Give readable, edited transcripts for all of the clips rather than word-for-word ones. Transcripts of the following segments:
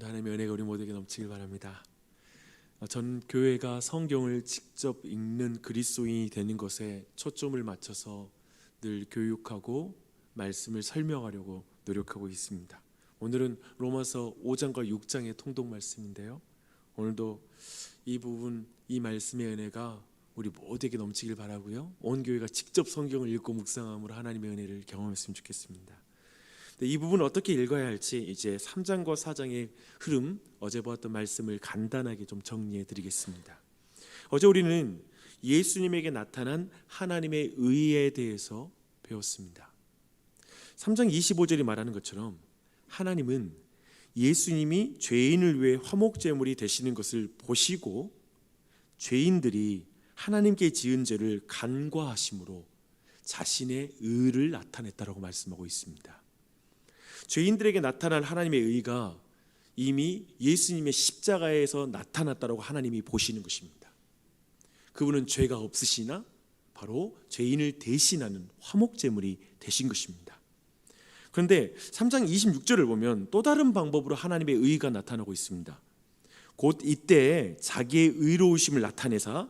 여러분, 하나님의 은혜가 우리 모두에게 넘치길 바랍니다. 전 교회가 성경을 직접 읽는 그리스도인이 되는 것에 초점을 맞춰서 늘 교육하고 말씀을 설명하려고 노력하고 있습니다. 오늘은 로마서 5장과 6장의 통독 말씀인데요, 오늘도 이 부분, 이 말씀의 은혜가 우리 모두에게 넘치길 바라고요, 온 교회가 직접 성경을 읽고 묵상함으로 하나님의 은혜를 경험했으면 좋겠습니다. 이 부분을 어떻게 읽어야 할지 이제 3장과 4장의 흐름, 어제 보았던 말씀을 간단하게 좀 정리해 드리겠습니다. 어제 우리는 예수님에게 나타난 하나님의 의에 대해서 배웠습니다. 3장 25절이 말하는 것처럼 하나님은 예수님이 죄인을 위해 화목제물이 되시는 것을 보시고 죄인들이 하나님께 지은 죄를 간과하심으로 자신의 의를 나타냈다라고 말씀하고 있습니다. 죄인들에게 나타난 하나님의 의가 이미 예수님의 십자가에서 나타났다라고 하나님이 보시는 것입니다. 그분은 죄가 없으시나 바로 죄인을 대신하는 화목제물이 되신 것입니다. 그런데 3장 26절을 보면 또 다른 방법으로 하나님의 의가 나타나고 있습니다. 곧 이때 자기의 의로우심을 나타내사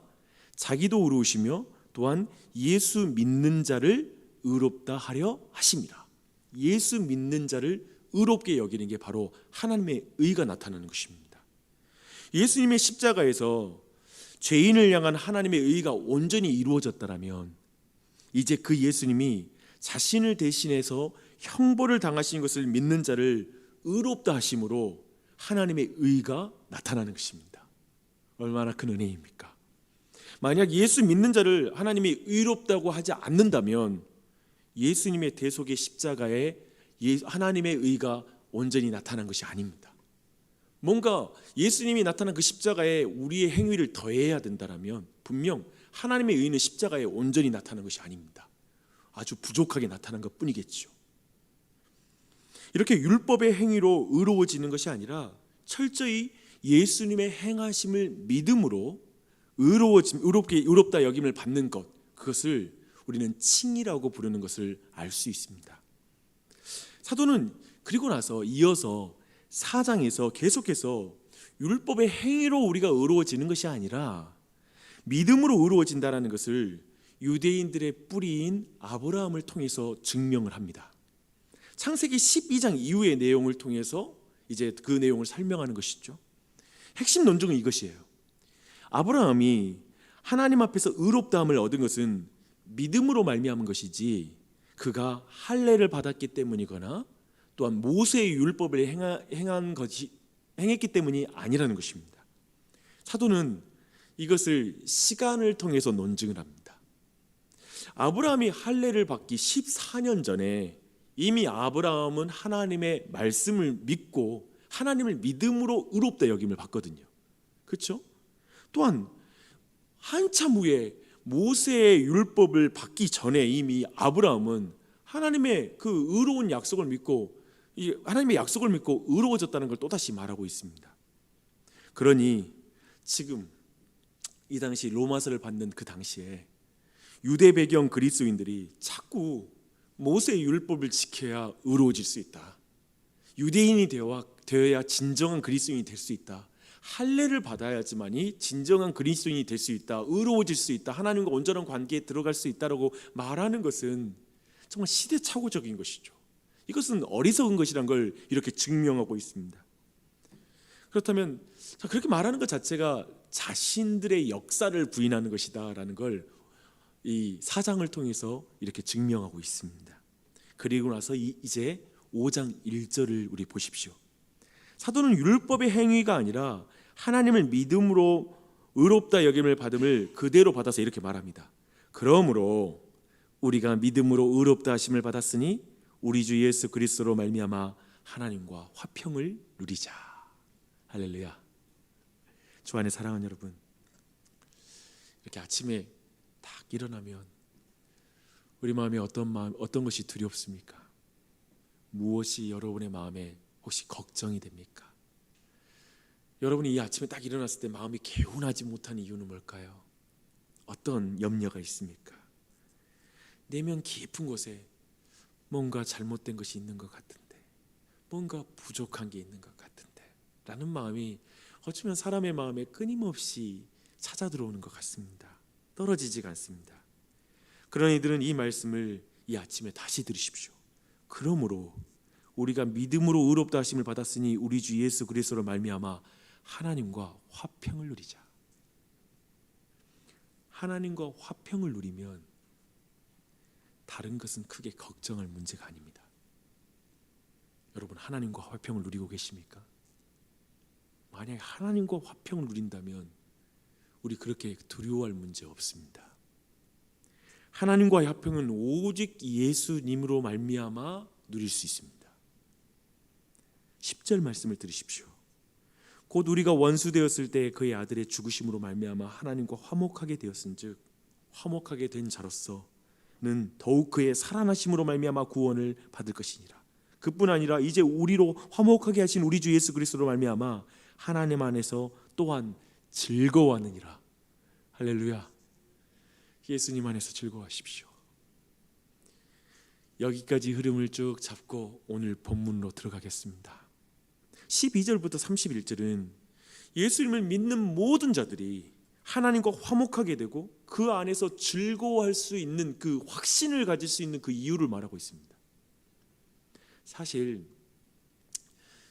자기도 의로우시며 또한 예수 믿는 자를 의롭다 하려 하심이라. 예수 믿는 자를 의롭게 여기는 게 바로 하나님의 의가 나타나는 것입니다. 예수님의 십자가에서 죄인을 향한 하나님의 의가 온전히 이루어졌다면 이제 그 예수님이 자신을 대신해서 형벌을 당하신 것을 믿는 자를 의롭다 하심으로 하나님의 의가 나타나는 것입니다. 얼마나 큰 은혜입니까? 만약 예수 믿는 자를 하나님이 의롭다고 하지 않는다면 예수님의 대속의 십자가에 하나님의 의가 온전히 나타난 것이 아닙니다. 뭔가 예수님이 나타난 그 십자가에 우리의 행위를 더해야 된다면 분명 하나님의 의는 십자가에 온전히 나타난 것이 아닙니다. 아주 부족하게 나타난 것 뿐이겠죠. 이렇게 율법의 행위로 의로워지는 것이 아니라 철저히 예수님의 행하심을 믿음으로 의롭다 여김을 받는 것, 그것을 우리는 칭이라고 부르는 것을 알 수 있습니다. 사도는 그리고 나서 이어서 4장에서 계속해서 율법의 행위로 우리가 의로워지는 것이 아니라 믿음으로 의로워진다는 것을 유대인들의 뿌리인 아브라함을 통해서 증명을 합니다. 창세기 12장 이후의 내용을 통해서 이제 그 내용을 설명하는 것이죠. 핵심 논증은 이것이에요. 아브라함이 하나님 앞에서 의롭다함을 얻은 것은 믿음으로 말미암은 것이지 그가 할례를 받았기 때문이거나 또한 모세의 율법을 행했기 때문이 아니라는 것입니다. 사도는 이것을 시간을 통해서 논증을 합니다. 아브라함이 할례를 받기 14년 전에 이미 아브라함은 하나님의 말씀을 믿고 하나님을 믿음으로 의롭다 여김을 받거든요. 그렇죠? 또한 한참 후에 모세의 율법을 받기 전에 이미 아브라함은 하나님의 그 의로운 약속을 믿고 하나님의 약속을 믿고 의로워졌다는 걸 또다시 말하고 있습니다. 그러니 지금 이 당시 로마서를 받는 그 당시에 유대 배경 그리스도인들이 자꾸 모세의 율법을 지켜야 의로워질 수 있다, 유대인이 되어야 진정한 그리스도인이 될 수 있다, 할례를 받아야지만이 진정한 그리스도인이 될 수 있다, 의로워질 수 있다, 하나님과 온전한 관계에 들어갈 수 있다라고 말하는 것은 정말 시대착오적인 것이죠. 이것은 어리석은 것이란 걸 이렇게 증명하고 있습니다. 그렇다면 그렇게 말하는 것 자체가 자신들의 역사를 부인하는 것이다라는 걸 이 4장을 통해서 이렇게 증명하고 있습니다. 그리고 나서 이제 5장 1절을 우리 보십시오. 사도는 율법의 행위가 아니라 하나님을 믿음으로 의롭다 여김을 받음을 그대로 받아서 이렇게 말합니다. 그러므로 우리가 믿음으로 의롭다 하심을 받았으니 우리 주 예수 그리스도로 말미암아 하나님과 화평을 누리자. 할렐루야. 주 안에 사랑하는 여러분, 이렇게 아침에 딱 일어나면 우리 마음에 어떤 것이 두렵습니까? 무엇이 여러분의 마음에 혹시 걱정이 됩니까? 여러분이 이 아침에 딱 일어났을 때 마음이 개운하지 못한 이유는 뭘까요? 어떤 염려가 있습니까? 내면 깊은 곳에 뭔가 잘못된 것이 있는 것 같은데, 뭔가 부족한 게 있는 것 같은데, 라는 마음이 어쩌면 사람의 마음에 끊임없이 찾아 들어오는 것 같습니다. 떨어지지가 않습니다. 그런 이들은 이 말씀을 이 아침에 다시 들으십시오. 그러므로 우리가 믿음으로 의롭다 하심을 받았으니 우리 주 예수 그리스도로 말미암아 하나님과 화평을 누리자. 하나님과 화평을 누리면 다른 것은 크게 걱정할 문제가 아닙니다. 여러분, 하나님과 화평을 누리고 계십니까? 만약에 하나님과 화평을 누린다면 우리 그렇게 두려워할 문제 없습니다. 하나님과의 화평은 오직 예수님으로 말미암아 누릴 수 있습니다. 10절 말씀을 들으십시오. 곧 우리가 원수되었을 때 그의 아들의 죽으심으로 말미암아 하나님과 화목하게 되었은즉 화목하게 된 자로서는 더욱 그의 살아나심으로 말미암아 구원을 받을 것이니라. 그뿐 아니라 이제 우리로 화목하게 하신 우리 주 예수 그리스도로 말미암아 하나님 안에서 또한 즐거워하느니라. 할렐루야. 예수님 안에서 즐거워하십시오. 여기까지 흐름을 쭉 잡고 오늘 본문으로 들어가겠습니다. 12절부터 31절은 예수님을 믿는 모든 자들이 하나님과 화목하게 되고 그 안에서 즐거워할 수 있는 그 확신을 가질 수 있는 그 이유를 말하고 있습니다. 사실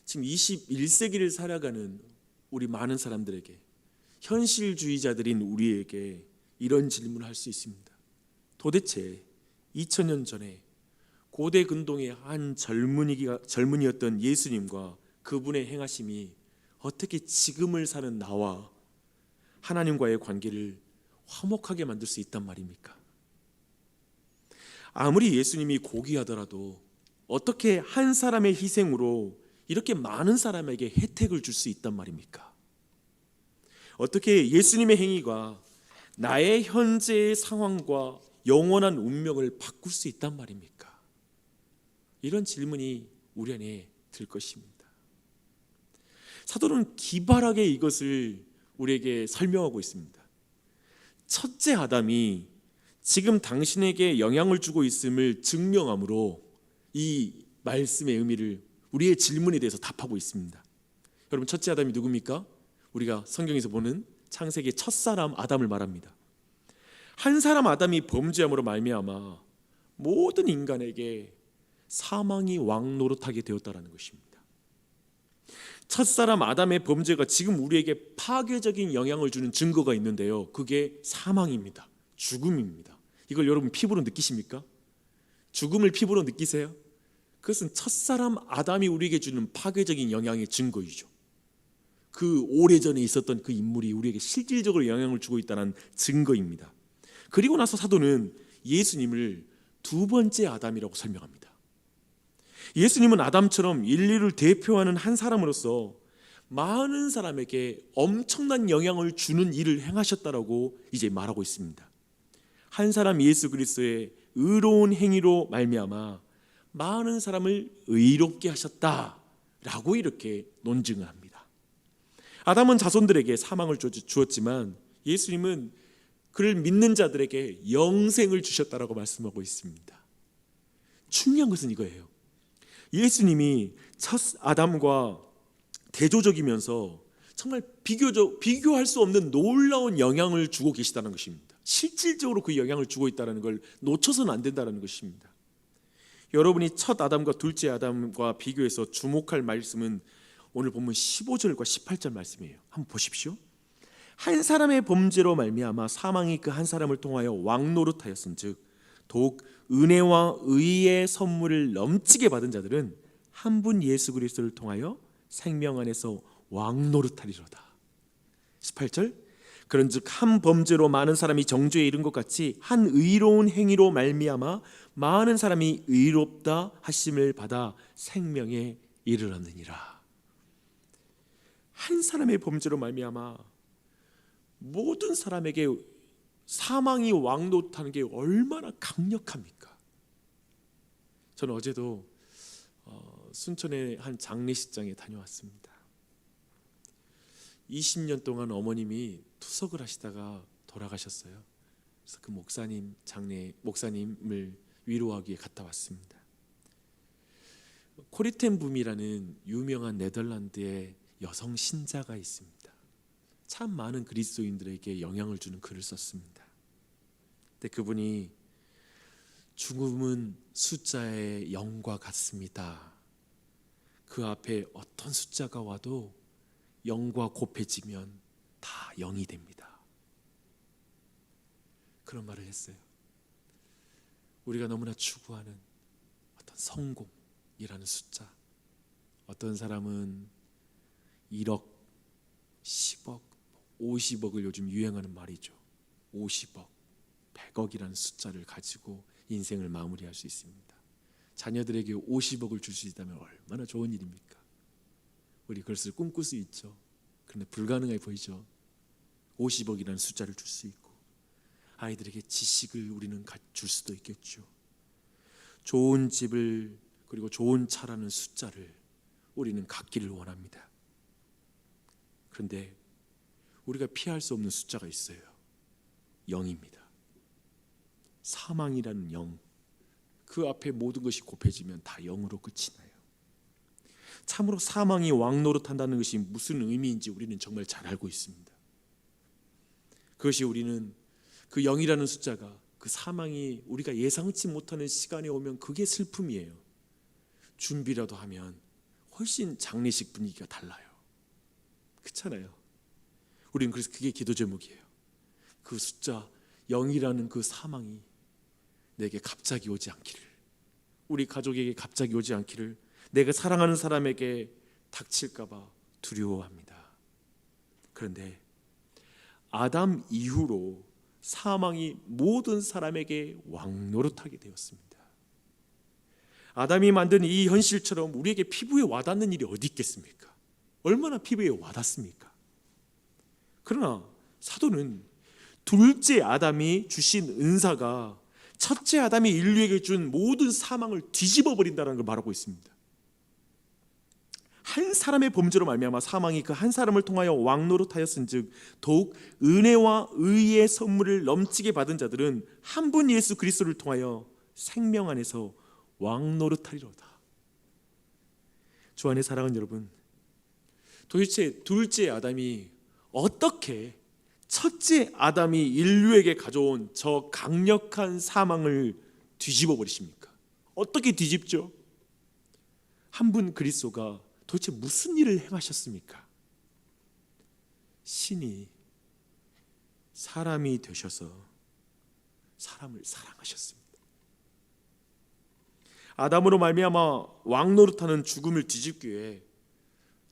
지금 21세기를 살아가는 우리 많은 사람들에게, 현실주의자들인 우리에게 이런 질문을 할 수 있습니다. 도대체 2000년 전에 고대 근동의 한 젊은이였던 예수님과 그분의 행하심이 어떻게 지금을 사는 나와 하나님과의 관계를 화목하게 만들 수 있단 말입니까? 아무리 예수님이 고귀하더라도 어떻게 한 사람의 희생으로 이렇게 많은 사람에게 혜택을 줄 수 있단 말입니까? 어떻게 예수님의 행위가 나의 현재의 상황과 영원한 운명을 바꿀 수 있단 말입니까? 이런 질문이 우리 안에 들 것입니다. 사도는 기발하게 이것을 우리에게 설명하고 있습니다. 첫째 아담이 지금 당신에게 영향을 주고 있음을 증명함으로 이 말씀의 의미를, 우리의 질문에 대해서 답하고 있습니다. 여러분, 첫째 아담이 누굽니까? 우리가 성경에서 보는 창세기의 첫사람 아담을 말합니다. 한 사람 아담이 범죄함으로 말미암아 모든 인간에게 사망이 왕노릇하게 되었다라는 것입니다. 첫사람 아담의 범죄가 지금 우리에게 파괴적인 영향을 주는 증거가 있는데요, 그게 사망입니다. 죽음입니다. 이걸 여러분 피부로 느끼십니까? 죽음을 피부로 느끼세요? 그것은 첫사람 아담이 우리에게 주는 파괴적인 영향의 증거이죠. 그 오래전에 있었던 그 인물이 우리에게 실질적으로 영향을 주고 있다는 증거입니다. 그리고 나서 사도는 예수님을 두 번째 아담이라고 설명합니다. 예수님은 아담처럼 인류를 대표하는 한 사람으로서 많은 사람에게 엄청난 영향을 주는 일을 행하셨다라고 이제 말하고 있습니다. 한 사람 예수 그리스도의 의로운 행위로 말미암아 많은 사람을 의롭게 하셨다라고 이렇게 논증을 합니다. 아담은 자손들에게 사망을 주었지만 예수님은 그를 믿는 자들에게 영생을 주셨다라고 말씀하고 있습니다. 중요한 것은 이거예요. 예수님이 첫 아담과 대조적이면서 정말 비교할 수 없는 놀라운 영향을 주고 계시다는 것입니다. 실질적으로 그 영향을 주고 있다는 걸 놓쳐서는 안 된다는 것입니다. 여러분이 첫 아담과 둘째 아담과 비교해서 주목할 말씀은 오늘 본문 15절과 18절 말씀이에요. 한번 보십시오. 한 사람의 범죄로 말미암아 사망이 그 한 사람을 통하여 왕노릇하였은즉 더욱 은혜와 의의 선물을 넘치게 받은 자들은 한 분 예수 그리스도를 통하여 생명 안에서 왕노릇하리로다. 18절, 그런즉 한 범죄로 많은 사람이 정죄에 이른 것 같이 한 의로운 행위로 말미암아 많은 사람이 의롭다 하심을 받아 생명에 이르렀느니라. 한 사람의 범죄로 말미암아 모든 사람에게 사망이 왕노릇하는 게 얼마나 강력합니까? 저는 어제도 순천의 한 장례식장에 다녀왔습니다. 20년 동안 어머님이 투석을 하시다가 돌아가셨어요. 그래서 그 목사님을 위로하기 위해 갔다 왔습니다. 코리텐붐이라는 유명한 네덜란드의 여성 신자가 있습니다. 참 많은 그리스도인들에게 영향을 주는 글을 썼습니다. 근데 그분이 죽음은 숫자의 0과 같습니다. 그 앞에 어떤 숫자가 와도 0과 곱해지면 다 0이 됩니다. 그런 말을 했어요. 우리가 너무나 추구하는 어떤 성공이라는 숫자, 어떤 사람은 1억, 10억, 50억을 요즘 유행하는 말이죠. 50억, 100억이라는 숫자를 가지고 인생을 마무리할 수 있습니다. 자녀들에게 50억을 줄 수 있다면 얼마나 좋은 일입니까? 우리 그것을 꿈꿀 수 있죠. 그런데 불가능해 보이죠. 50억이라는 숫자를 줄 수 있고, 아이들에게 지식을 우리는 줄 수도 있겠죠. 좋은 집을, 그리고 좋은 차라는 숫자를 우리는 갖기를 원합니다. 그런데 우리가 피할 수 없는 숫자가 있어요. 0입니다. 사망이라는 0. 그 앞에 모든 것이 곱해지면 다 0으로 끝이 나요. 참으로 사망이 왕노릇한다는 것이 무슨 의미인지 우리는 정말 잘 알고 있습니다. 그것이 우리는 그 0이라는 숫자가, 그 사망이 우리가 예상치 못하는 시간에 오면 그게 슬픔이에요. 준비라도 하면 훨씬 장례식 분위기가 달라요. 그렇잖아요. 우리는 그래서 그게 기도 제목이에요. 그 숫자 0이라는 그 사망이 내게 갑자기 오지 않기를, 우리 가족에게 갑자기 오지 않기를, 내가 사랑하는 사람에게 닥칠까 봐 두려워합니다. 그런데 아담 이후로 사망이 모든 사람에게 왕노릇하게 되었습니다. 아담이 만든 이 현실처럼 우리에게 피부에 와닿는 일이 어디 있겠습니까? 얼마나 피부에 와닿습니까? 그러나 사도는 둘째 아담이 주신 은사가 첫째 아담이 인류에게 준 모든 사망을 뒤집어 버린다는 걸 말하고 있습니다. 한 사람의 범죄로 말미암아 사망이 그 한 사람을 통하여 왕노릇하였은즉 더욱 은혜와 의의 선물을 넘치게 받은 자들은 한 분 예수 그리스도를 통하여 생명 안에서 왕노릇하리로다. 주 안에 사랑하는 여러분, 도대체 둘째 아담이 어떻게 첫째 아담이 인류에게 가져온 저 강력한 사망을 뒤집어 버리십니까? 어떻게 뒤집죠? 한 분 그리스도가 도대체 무슨 일을 행하셨습니까? 신이 사람이 되셔서 사람을 사랑하셨습니다. 아담으로 말미암아 왕노릇하는 죽음을 뒤집기 위해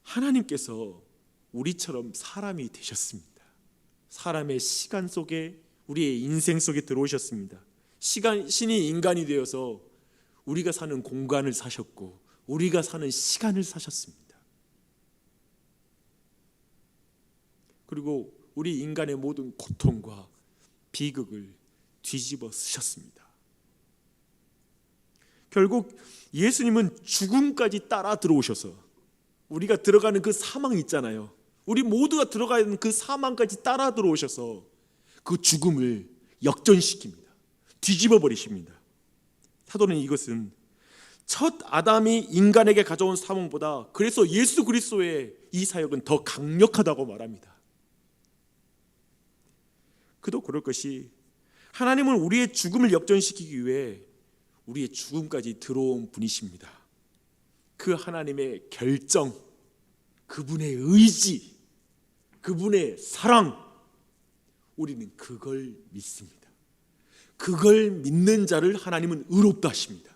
하나님께서 우리처럼 사람이 되셨습니다. 사람의 시간 속에, 우리의 인생 속에 들어오셨습니다. 신이 인간이 되어서 우리가 사는 공간을 사셨고 우리가 사는 시간을 사셨습니다. 그리고 우리 인간의 모든 고통과 비극을 뒤집어 쓰셨습니다. 결국 예수님은 죽음까지 따라 들어오셔서 우리가 들어가는 그 사망 있잖아요. 우리 모두가 들어가는 그 사망까지 따라 들어오셔서 그 죽음을 역전시킵니다. 뒤집어 버리십니다. 사도는 이것은 첫 아담이 인간에게 가져온 사망보다 그래서 예수 그리스도의 이 사역은 더 강력하다고 말합니다. 그도 그럴 것이, 하나님은 우리의 죽음을 역전시키기 위해 우리의 죽음까지 들어온 분이십니다. 그 하나님의 결정, 그분의 의지, 그분의 사랑, 우리는 그걸 믿습니다. 그걸 믿는 자를 하나님은 의롭다 하십니다.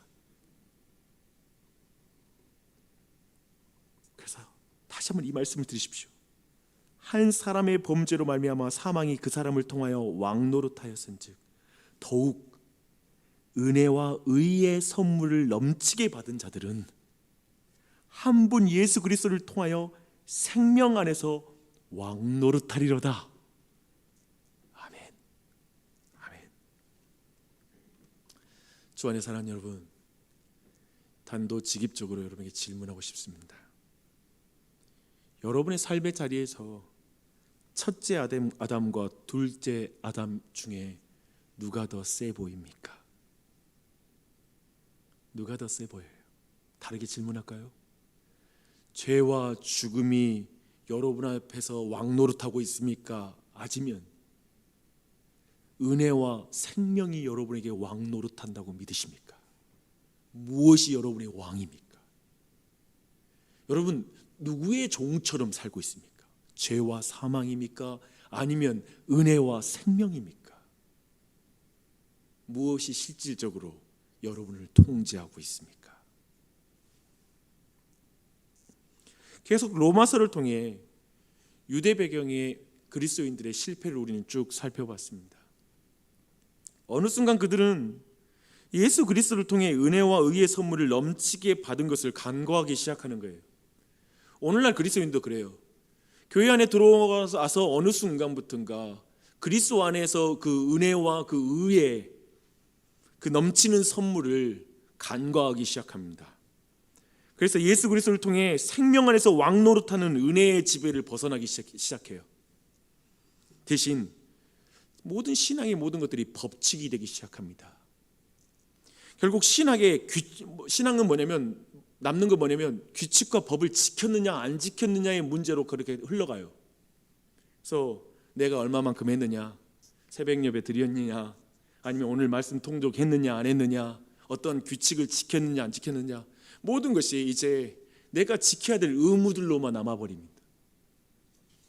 그래서 다시 한번 이 말씀을 들으십시오. 한 사람의 범죄로 말미암아 사망이 그 사람을 통하여 왕노릇하였은즉 더욱 은혜와 의의 선물을 넘치게 받은 자들은 한 분 예수 그리스도를 통하여 생명 안에서 왕노릇하리로다. 아멘. 아멘. 주 안에 사랑하는 여러분, 단도직입적으로 여러분에게 질문하고 싶습니다. 여러분의 삶의 자리에서 첫째 아담과 둘째 아담 중에 누가 더 세 보입니까? 누가 더 세 보여요? 다르게 질문할까요? 죄와 죽음이 여러분 앞에서 왕노릇하고 있습니까? 아니면 은혜와 생명이 여러분에게 왕노릇한다고 믿으십니까? 무엇이 여러분의 왕입니까? 여러분 누구의 종처럼 살고 있습니까? 죄와 사망입니까? 아니면 은혜와 생명입니까? 무엇이 실질적으로 여러분을 통제하고 있습니까? 계속 로마서를 통해 유대 배경의 그리스도인들의 실패를 우리는 쭉 살펴봤습니다. 어느 순간 그들은 예수 그리스도를 통해 은혜와 의의 선물을 넘치게 받은 것을 간과하기 시작하는 거예요. 오늘날 그리스도인도 그래요. 교회 안에 들어와서 어느 순간부터인가 그리스도 안에서 그 은혜와 그 의의 그 넘치는 선물을 간과하기 시작합니다. 그래서 예수 그리스도를 통해 생명 안에서 왕노릇하는 은혜의 지배를 벗어나기 시작해요. 대신 모든 신앙의 모든 것들이 법칙이 되기 시작합니다. 결국 신앙은 뭐냐면 남는 건 뭐냐면 규칙과 법을 지켰느냐 안 지켰느냐의 문제로 그렇게 흘러가요. 그래서 내가 얼마만큼 했느냐, 새벽 예배 드렸느냐, 아니면 오늘 말씀 통독했느냐 안 했느냐, 어떤 규칙을 지켰느냐 안 지켰느냐, 모든 것이 이제 내가 지켜야 될 의무들로만 남아버립니다.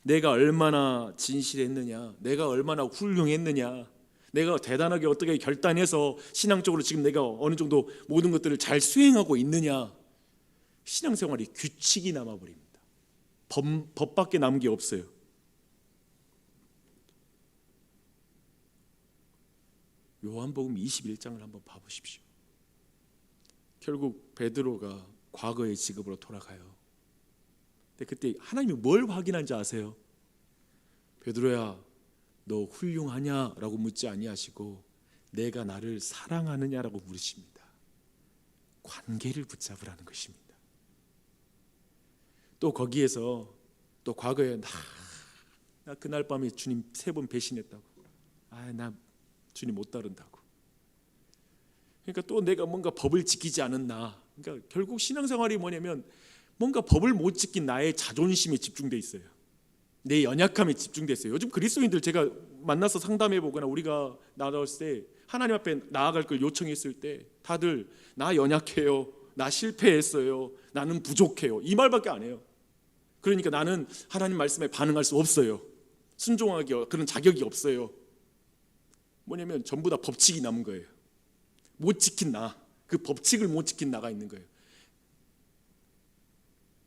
내가 얼마나 진실했느냐, 내가 얼마나 훌륭했느냐, 내가 대단하게 어떻게 결단해서 신앙적으로 지금 내가 어느 정도 모든 것들을 잘 수행하고 있느냐, 신앙생활이 규칙이 남아버립니다. 법밖에 남은 게 없어요. 요한복음 21장을 한번 봐보십시오. 결국 베드로가 과거의 직업으로 돌아가요. 근데 그때 하나님이 뭘 확인한지 아세요? 베드로야, 너 훌륭하냐? 라고 묻지 아니하시고 내가 나를 사랑하느냐라고 물으십니다. 관계를 붙잡으라는 것입니다. 또 거기에서 또 과거에 나 그날 밤에 주님 3번 배신했다고, 나 주님 못 따른다고, 그러니까 또 내가 뭔가 법을 지키지 않았나. 그러니까 결국 신앙생활이 뭐냐면 뭔가 법을 못 지킨 나의 자존심에 집중돼 있어요. 내 연약함에 집중돼 있어요. 요즘 그리스도인들 제가 만나서 상담해 보거나 우리가 나아갔을 때 하나님 앞에 나아갈 걸 요청했을 때 다들 나 연약해요, 나 실패했어요, 나는 부족해요, 이 말밖에 안 해요. 그러니까 나는 하나님 말씀에 반응할 수 없어요, 순종하기 그런 자격이 없어요. 뭐냐면 전부 다 법칙이 남은 거예요. 못 지킨 나, 그 법칙을 못 지킨 나가 있는 거예요.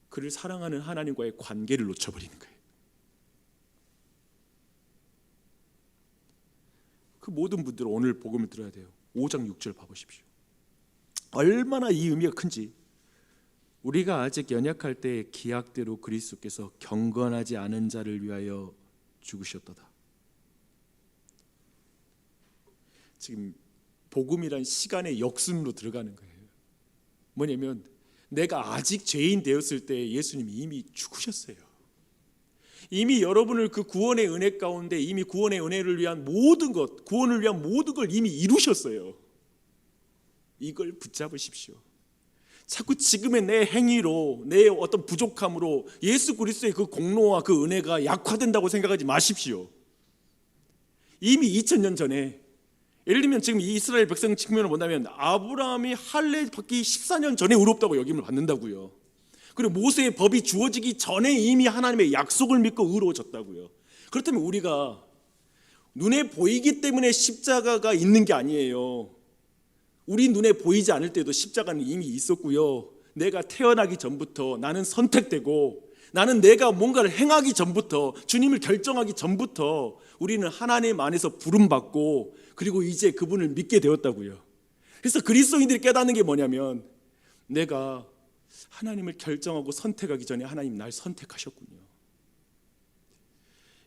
그를 사랑하는 하나님과의 관계를 놓쳐버리는 거예요. 그 모든 분들은 오늘 복음을 들어야 돼요. 5장 6절 봐보십시오. 얼마나 이 의미가 큰지. 우리가 아직 연약할 때 기약대로 그리스도께서 경건하지 않은 자를 위하여 죽으셨도다. 지금 복음이란 시간의 역순으로 들어가는 거예요. 뭐냐면 내가 아직 죄인 되었을 때 예수님이 이미 죽으셨어요. 이미 여러분을 그 구원의 은혜 가운데 이미 구원의 은혜를 위한 모든 것, 구원을 위한 모든 걸 이미 이루셨어요. 이걸 붙잡으십시오. 자꾸 지금의 내 행위로, 내 어떤 부족함으로 예수 그리스도의 그 공로와 그 은혜가 약화된다고 생각하지 마십시오. 이미 2000년 전에, 예를 들면 지금 이스라엘 백성 측면을 본다면 아브라함이 할례 받기 14년 전에 의롭다고 여김을 받는다고요. 그리고 모세의 법이 주어지기 전에 이미 하나님의 약속을 믿고 의로워졌다고요. 그렇다면 우리가 눈에 보이기 때문에 십자가가 있는 게 아니에요. 우리 눈에 보이지 않을 때도 십자가는 이미 있었고요. 내가 태어나기 전부터 나는 선택되고, 나는 내가 뭔가를 행하기 전부터, 주님을 결정하기 전부터 우리는 하나님 안에서 부름받고, 그리고 이제 그분을 믿게 되었다고요. 그래서 그리스도인들이 깨닫는 게 뭐냐면 내가 하나님을 결정하고 선택하기 전에 하나님 날 선택하셨군요.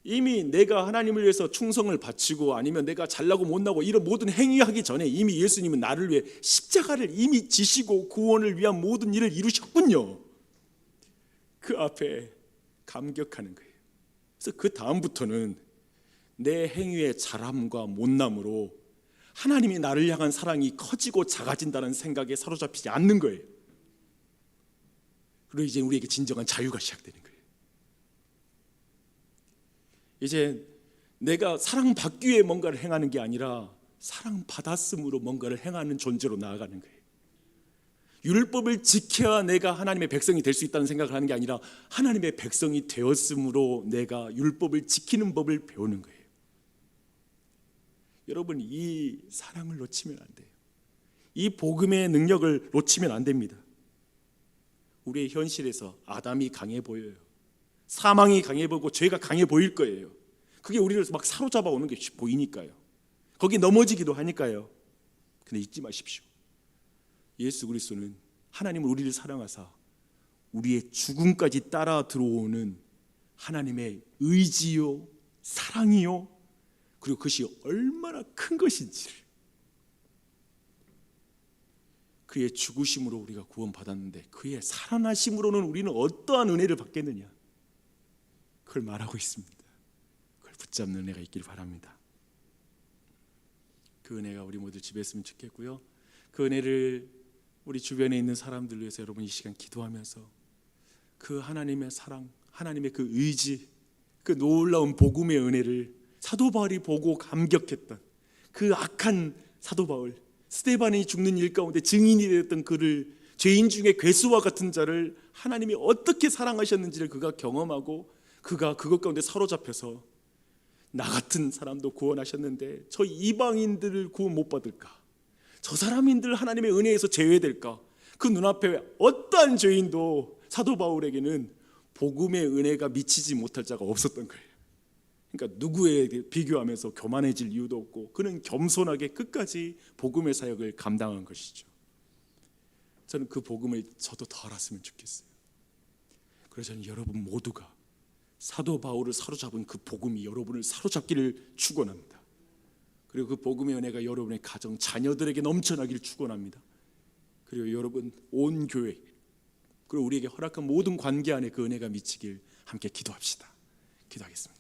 이미 내가 하나님을 위해서 충성을 바치고 아니면 내가 잘나고 못나고 이런 모든 행위하기 전에 이미 예수님은 나를 위해 십자가를 이미 지시고 구원을 위한 모든 일을 이루셨군요. 그 앞에 감격하는 거예요. 그래서 그 다음부터는 내 행위의 잘함과 못남으로 하나님이 나를 향한 사랑이 커지고 작아진다는 생각에 사로잡히지 않는 거예요. 그리고 이제 우리에게 진정한 자유가 시작되는 거예요. 이제 내가 사랑받기 위해 뭔가를 행하는 게 아니라 사랑받았음으로 뭔가를 행하는 존재로 나아가는 거예요. 율법을 지켜야 내가 하나님의 백성이 될 수 있다는 생각을 하는 게 아니라 하나님의 백성이 되었으므로 내가 율법을 지키는 법을 배우는 거예요. 여러분, 이 사랑을 놓치면 안 돼요. 이 복음의 능력을 놓치면 안 됩니다. 우리의 현실에서 아담이 강해 보여요. 사망이 강해 보이고 죄가 강해 보일 거예요. 그게 우리를 막 사로잡아 오는 게 보이니까요. 거기 넘어지기도 하니까요. 근데 잊지 마십시오. 예수 그리스도는 하나님은 우리를 사랑하사 우리의 죽음까지 따라 들어오는 하나님의 의지요, 사랑이요, 그리고 그것이 얼마나 큰 것인지를, 그의 죽으심으로 우리가 구원받았는데 그의 살아나심으로는 우리는 어떠한 은혜를 받겠느냐, 그걸 말하고 있습니다. 그걸 붙잡는 은혜가 있길 바랍니다. 그 은혜가 우리 모두 집에 있으면 좋겠고요. 그 은혜를 우리 주변에 있는 사람들 위해서 여러분 이 시간 기도하면서 그 하나님의 사랑, 하나님의 그 의지, 그 놀라운 복음의 은혜를 사도 바울이 보고 감격했던 그 악한 사도 바울, 스데반이 죽는 일 가운데 증인이 되었던 그를, 죄인 중에 괴수와 같은 자를 하나님이 어떻게 사랑하셨는지를 그가 경험하고 그가 그것 가운데 사로잡혀서 나 같은 사람도 구원하셨는데 저 이방인들을 구원 못 받을까? 저 사람인들 하나님의 은혜에서 제외될까? 그 눈앞에 어떠한 죄인도 사도 바울에게는 복음의 은혜가 미치지 못할 자가 없었던 거예요. 그러니까 누구에 비교하면서 교만해질 이유도 없고 그는 겸손하게 끝까지 복음의 사역을 감당한 것이죠. 저는 그 복음을 저도 더 알았으면 좋겠어요. 그래서 저는 여러분 모두가 사도 바울을 사로잡은 그 복음이 여러분을 사로잡기를 축원합니다. 그리고 그 복음의 은혜가 여러분의 가정, 자녀들에게 넘쳐나기를 축원합니다. 그리고 여러분 온 교회, 그리고 우리에게 허락한 모든 관계 안에 그 은혜가 미치길 함께 기도합시다. 기도하겠습니다.